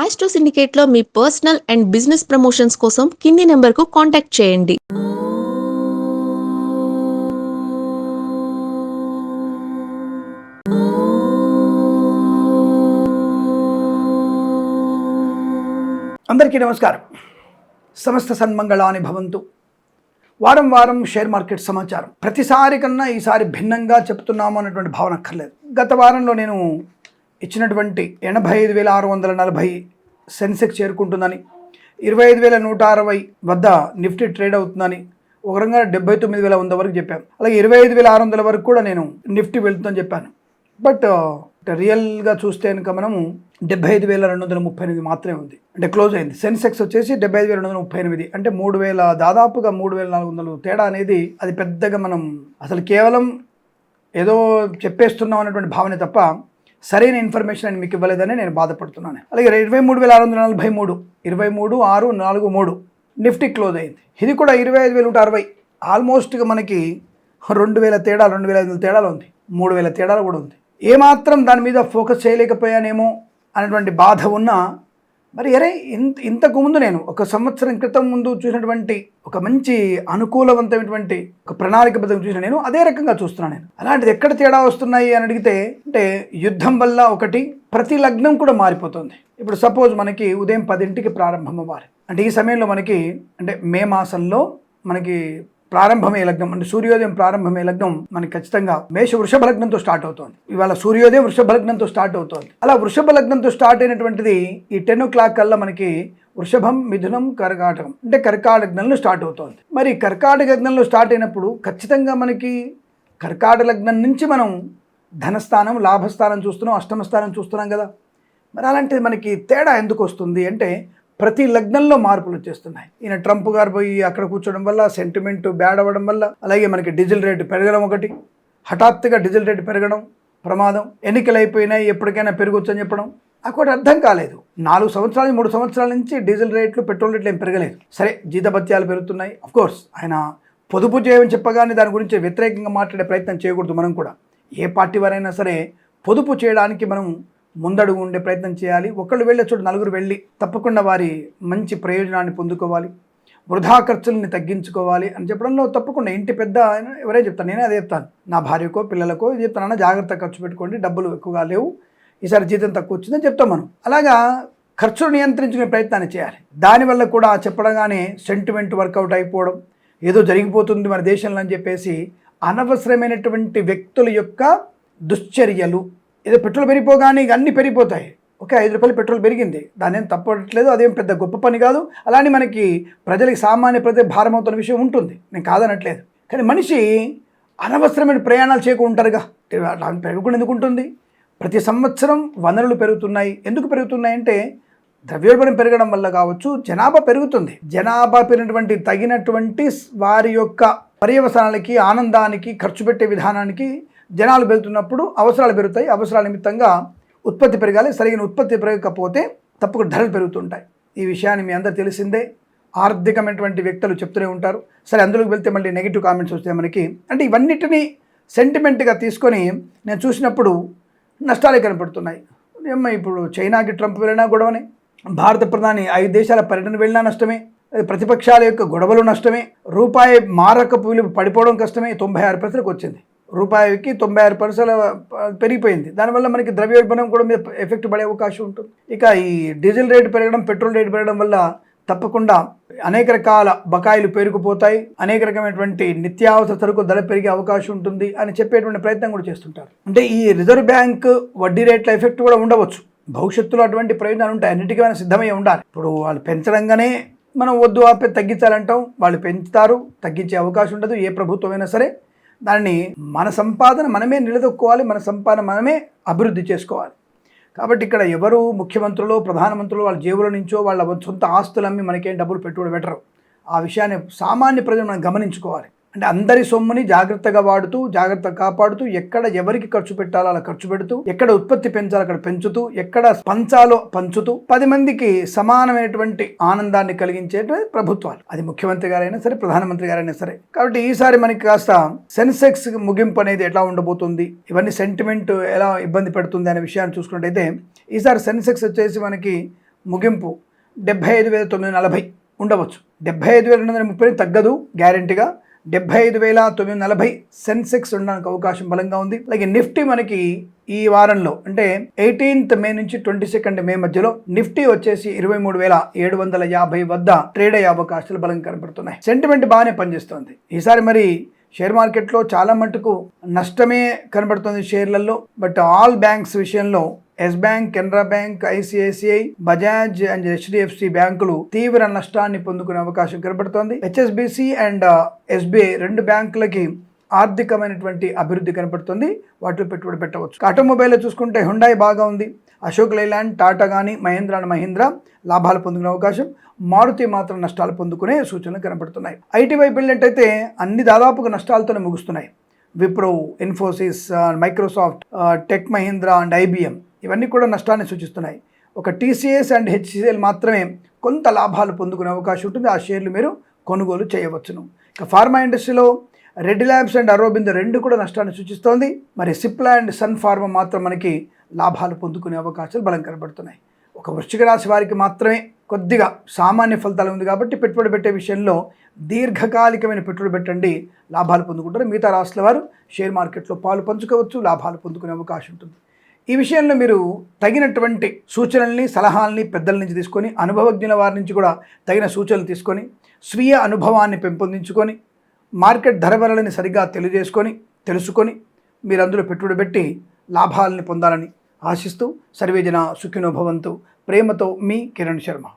Astro సిండికేట్లో మీ personal and business promotions కోసం కింది నెంబర్కు కాంటాక్ట్ చేయండి. అందరికీ నమస్కారం. సమస్త సన్మంగళాని భవంతు. వారం వారం షేర్ మార్కెట్ సమాచారం ప్రతిసారి కన్నా ఈసారి భిన్నంగా చెప్తున్నాము అన్నటువంటి భావన అక్కర్లేదు. గత వారంలో నేను ఇచ్చినటువంటి 85,640 సెన్సెక్స్ చేరుకుంటుందని, 25,160 వద్ద నిఫ్టీ ట్రేడ్ అవుతుందని, ఒక రకంగా 79,100 వరకు చెప్పాను. అలాగే 25,600 వరకు కూడా నేను నిఫ్టీ వెళ్తుందని చెప్పాను. బట్ రియల్గా చూస్తే కనుక మనము 75,238 మాత్రమే ఉంది. అంటే క్లోజ్ అయింది. సెన్సెక్స్ వచ్చేసి 75,238, అంటే 3,000, దాదాపుగా 3,400 తేడా అనేది అది పెద్దగా మనం అసలు కేవలం ఏదో చెప్పేస్తున్నాం అన్నటువంటి భావనే తప్ప సరైన ఇన్ఫర్మేషన్ అని మీకు ఇవ్వలేదని నేను బాధపడుతున్నాను. అలాగే 23,643, 23,643 నిఫ్టీ క్లోజ్ అయింది. ఇది కూడా 25,160, ఆల్మోస్ట్గా మనకి 2,000 తేడా, 2,500 తేడాలు ఉంది, 3,000 తేడాలు కూడా ఉంది. ఏమాత్రం దాని మీద ఫోకస్ చేయలేకపోయానేమో అనేటువంటి బాధ ఉన్నా, మరి ఇంతకు ముందు నేను 1 సంవత్సరం క్రితం ముందు చూసినటువంటి ఒక మంచి అనుకూలవంతమైనటువంటి ఒక ప్రణాళికబద్ధంగా చూసిన నేను అదే రకంగా చూస్తున్నాను. నేను అలాంటిది ఎక్కడ తేడా వస్తున్నాయి అని అడిగితే, అంటే యుద్ధం వల్ల ఒకటి, ప్రతి లగ్నం కూడా మారిపోతుంది. ఇప్పుడు సపోజ్ మనకి ఉదయం 10ంటికి ప్రారంభం అవ్వాలి, అంటే ఈ సమయంలో మనకి అంటే మే మాసంలో మనకి ప్రారంభమే లగ్నం, అంటే సూర్యోదయం ప్రారంభమే లగ్నం మనకి ఖచ్చితంగా మేష వృషభ లగ్నంతో స్టార్ట్ అవుతుంది. ఇవాళ సూర్యోదయం వృషభ లగ్నంతో స్టార్ట్ అవుతుంది. అలా వృషభ లగ్నంతో స్టార్ట్ అయినటువంటిది ఈ 10 o'clock కల్లా మనకి వృషభం, మిథునం, కర్కాటకం, అంటే కర్కాటక లగ్నంలో స్టార్ట్ అవుతుంది. మరి కర్కాటక లగ్నంలో స్టార్ట్ అయినప్పుడు ఖచ్చితంగా మనకి కర్కాటక లగ్నం నుంచి మనం ధనస్థానం, లాభస్థానం చూస్తున్నాం, అష్టమ స్థానం చూస్తున్నాం కదా. మరి అలాంటిది మనకి తేడా ఎందుకు వస్తుంది అంటే, ప్రతి లగ్నంలో మార్పులు వచ్చేస్తున్నాయి. ఈయన ట్రంప్ గారు పోయి అక్కడ కూర్చోవడం వల్ల సెంటిమెంట్ బ్యాడ్ అవ్వడం వల్ల, అలాగే మనకి డీజిల్ రేటు పెరగడం, ఒకటి హఠాత్తుగా డీజిల్ రేటు పెరగడం ప్రమాదం, ఎన్నికలు అయిపోయినాయి ఎప్పటికైనా పెరగొచ్చు అని చెప్పడం, నాకు అర్థం కాలేదు. 4 సంవత్సరాలు 3 సంవత్సరాల నుంచి డీజిల్ రేట్లు, పెట్రోల్ రేట్లు ఏం పెరగలేదు. సరే, జీతభత్యాలు పెరుగుతున్నాయి. అఫ్కోర్స్ ఆయన పొదుపు చేయమని చెప్పగానే దాని గురించి వ్యతిరేకంగా మాట్లాడే ప్రయత్నం చేయకూడదు. మనం కూడా ఏ పార్టీ వారైనా సరే పొదుపు చేయడానికి మనం ముందడుగు ఉండే ప్రయత్నం చేయాలి. ఒకళ్ళు వెళ్ళే చోటు 4 వెళ్ళి తప్పకుండా వారి మంచి ప్రయోజనాన్ని పొందుకోవాలి, వృధా ఖర్చుల్ని తగ్గించుకోవాలి అని చెప్పడంలో తప్పకుండా ఇంటి పెద్ద ఎవరైనా చెప్తాను, నేనే అదే చెప్తాను. నా భార్యకో పిల్లలకో ఇది చెప్తానన్నా, జాగ్రత్త ఖర్చు పెట్టుకోండి, డబ్బులు ఎక్కువగా లేవు, ఈసారి జీతం తక్కువ వచ్చిందని చెప్తాం మనం. అలాగా ఖర్చులు నియంత్రించుకునే ప్రయత్నాన్ని చేయాలి. దానివల్ల కూడా చెప్పడంగానే సెంటిమెంట్ వర్కౌట్ అయిపోవడం, ఏదో జరిగిపోతుంది మన దేశంలో అని చెప్పేసి అనవసరమైనటువంటి వ్యక్తుల యొక్క దుశ్చర్యలు. ఏదో పెట్రోల్ పెరిగిపోగానే ఇక అన్నీ పెరిగిపోతాయి. ఓకే, 5 రూపాయలు పెట్రోల్ పెరిగింది, దాని ఏం తప్పట్లేదు, అదేం పెద్ద గొప్ప పని కాదు. అలానే మనకి ప్రజలకి, సామాన్య ప్రజలకు భారం అవుతున్న విషయం ఉంటుంది, నేను కాదనట్లేదు. కానీ మనిషి అనవసరమైన ప్రయాణాలు చేయకుంటారుగా, పెరగకుండా ఎందుకు ఉంటుంది? ప్రతి సంవత్సరం వనరులు పెరుగుతున్నాయి. ఎందుకు పెరుగుతున్నాయి అంటే ద్రవ్యోల్బణం పెరగడం వల్ల కావచ్చు, జనాభా పెరుగుతుంది. జనాభా పెరిగినటువంటి తగినటువంటి వారి యొక్క పర్యవసానాలకి, ఆనందానికి, ఖర్చు పెట్టే విధానానికి జనాలు పెరుగుతున్నప్పుడు అవసరాలు పెరుగుతాయి. అవసరాల నిమిత్తంగా ఉత్పత్తి పెరగాలి. సరైన ఉత్పత్తి పెరగకపోతే తప్పకుండా ధరలు పెరుగుతుంటాయి. ఈ విషయాన్ని మీ అందరూ తెలిసిందే. ఆర్థికమైనటువంటి వ్యక్తులు చెప్తూనే ఉంటారు. సరే, అందులోకి వెళ్తే మళ్ళీ నెగిటివ్ కామెంట్స్ వస్తాయి మనకి. అంటే ఇవన్నిటినీ సెంటిమెంట్గా తీసుకొని నేను చూసినప్పుడు నష్టాలే కనపడుతున్నాయి. ఇప్పుడు చైనాకి ట్రంప్ వెళ్ళినా గొడవనే, భారత ప్రధాని 5 దేశాల పర్యటన వెళ్ళినా నష్టమే, ప్రతిపక్షాల యొక్క గొడవలు నష్టమే, రూపాయి మారకపు విలువ పడిపోవడం కష్టమే. 96% వచ్చింది, రూపాయికి 96% పెరిగిపోయింది. దానివల్ల మనకి ద్రవ్యోల్బణం కూడా మీద ఎఫెక్ట్ పడే అవకాశం ఉంటుంది. ఇక ఈ డీజిల్ రేటు పెరగడం, పెట్రోల్ రేటు పెరగడం వల్ల తప్పకుండా అనేక రకాల బకాయిలు పెరిగిపోతాయి, అనేక రకమైనటువంటి నిత్యావసర సరుకు ధర పెరిగే అవకాశం ఉంటుంది అని చెప్పేటువంటి ప్రయత్నం కూడా చేస్తుంటారు. అంటే ఈ రిజర్వ్ బ్యాంక్ వడ్డీ రేట్ల ఎఫెక్ట్ కూడా ఉండవచ్చు. భవిష్యత్తులో అటువంటి ప్రయోజనాలు ఉంటాయి. అన్నిటికీ మనం సిద్ధమై ఉండాలి. ఇప్పుడు వాళ్ళు పెంచడంగానే మనం వద్దు ఆపే తగ్గించాలంటాం, వాళ్ళు పెంచుతారు, తగ్గించే అవకాశం ఉండదు. ఏ ప్రభుత్వమైనా సరే దాన్ని మన సంపాదన మనమే నిలదొక్కోవాలి, మన సంపాదన మనమే అభివృద్ధి చేసుకోవాలి. కాబట్టి ఇక్కడ ఎవరు ముఖ్యమంత్రులు, ప్రధానమంత్రులు వాళ్ళ జేబుల నుంచో వాళ్ళ సొంత ఆస్తులు అమ్మి మనకేం డబ్బులు పెట్టుబడి పెట్టరు. ఆ విషయాన్ని సామాన్య ప్రజలు మనం గమనించుకోవాలి. అంటే అందరి సొమ్ముని జాగ్రత్తగా వాడుతూ, జాగ్రత్తగా కాపాడుతూ, ఎక్కడ ఎవరికి ఖర్చు పెట్టాలో అలా ఖర్చు పెడుతూ, ఎక్కడ ఉత్పత్తి పెంచాలో అక్కడ పెంచుతూ, ఎక్కడ పంచాలో పంచుతూ 10 మందికి సమానమైనటువంటి ఆనందాన్ని కలిగించేటువంటి ప్రభుత్వాలు, అది ముఖ్యమంత్రి గారైనా సరే, ప్రధానమంత్రి గారైనా సరే. కాబట్టి ఈసారి మనకి కాస్త సెన్సెక్స్ ముగింపు అనేది ఎట్లా ఉండబోతుంది, ఇవన్నీ సెంటిమెంట్ ఎలా ఇబ్బంది పెడుతుంది అనే విషయాన్ని చూసుకున్నట్టయితే, ఈసారి సెన్సెక్స్ వచ్చేసి మనకి ముగింపు 75,940 ఉండవచ్చు. 75,230 తగ్గదు గ్యారెంటీగా. 75,940 సెన్సెక్స్ ఉండడానికి అవకాశం బలంగా ఉంది. అలాగే నిఫ్టీ మనకి ఈ వారంలో అంటే 18th మే నుంచి 22nd మే మధ్యలో నిఫ్టీ వచ్చేసి 23,750 వద్ద ట్రేడ్ అయ్యే అవకాశాలు బలంగా కనబడుతున్నాయి. సెంటిమెంట్ బాగానే పనిచేస్తుంది. ఈసారి మరి షేర్ మార్కెట్లో చాలా మటుకు నష్టమే కనబడుతుంది షేర్లలో. బట్ ఆల్ బ్యాంక్స్ విషయంలో Yes bank, Canara bank, ICICI, Bajaj and HDFC బ్యాంకులు తీవ్ర నష్టాన్ని పొందుకునే అవకాశం కనబడుతోంది. హెచ్ఎస్బిసి అండ్ ఎస్బీఐ రెండు బ్యాంకులకి ఆర్థికమైనటువంటి అభివృద్ధి కనబడుతుంది. వాటిలో పెట్టుబడి పెట్టవచ్చు. ఆటోమొబైల్లో చూసుకుంటే హుండాయ్ బాగా ఉంది. అశోక్ లైలాండ్, టాటా కానీ, మహీంద్రా అండ్ మహీంద్రా లాభాలు పొందుకునే అవకాశం, మారుతి మాత్రం నష్టాలు పొందుకునే సూచనలు కనబడుతున్నాయి. ఐటీ వైపు వెళ్ళినట్టయితే అన్ని దాదాపుగా నష్టాలతోనే ముగుస్తున్నాయి. Wipro, Infosys, Microsoft, Tech Mahindra and IBM ఇవన్నీ కూడా నష్టాన్ని సూచిస్తున్నాయి. ఒక టీసీఎస్ అండ్ హెచ్సిఎల్ మాత్రమే కొంత లాభాలు పొందుకునే అవకాశం ఉంటుంది. ఆ షేర్లు మీరు కొనుగోలు చేయవచ్చును. ఇక ఫార్మా ఇండస్ట్రీలో రెడ్డి ల్యాబ్స్ అండ్ అరోబింద్ రెండు కూడా నష్టాన్ని సూచిస్తోంది. మరి సిప్లా అండ్ సన్ ఫార్మా మాత్రం మనకి లాభాలు పొందుకునే అవకాశాలు బలం కనబడుతున్నాయి. ఒక వృశ్చిక రాశి వారికి మాత్రమే కొద్దిగా సామాన్య ఫలితాలు ఉంది కాబట్టి పెట్టుబడి పెట్టే విషయంలో దీర్ఘకాలికమైన పెట్టుబడి పెట్టండి, లాభాలు పొందుకుంటారు. మిగతా రాశుల వారు షేర్ మార్కెట్లో పాలు పంచుకోవచ్చు, లాభాలు పొందుకునే అవకాశం ఉంటుంది. ఈ విషయంలో మీరు తగినటువంటి సూచనల్ని, సలహాలని పెద్దల నుంచి తీసుకొని, అనుభవజ్ఞుల వారి నుంచి కూడా తగిన సూచనలు తీసుకొని, స్వీయ అనుభవాన్ని పెంపొందించుకొని, మార్కెట్ ధరవరలని సరిగ్గా తెలుసుకొని మీరు అందులో పెట్టుబడి పెట్టి లాభాలని పొందాలని ఆశిస్తూ సర్వేజన సుఖినో భవంతు. ప్రేమతో మీ కిరణ్ శర్మ.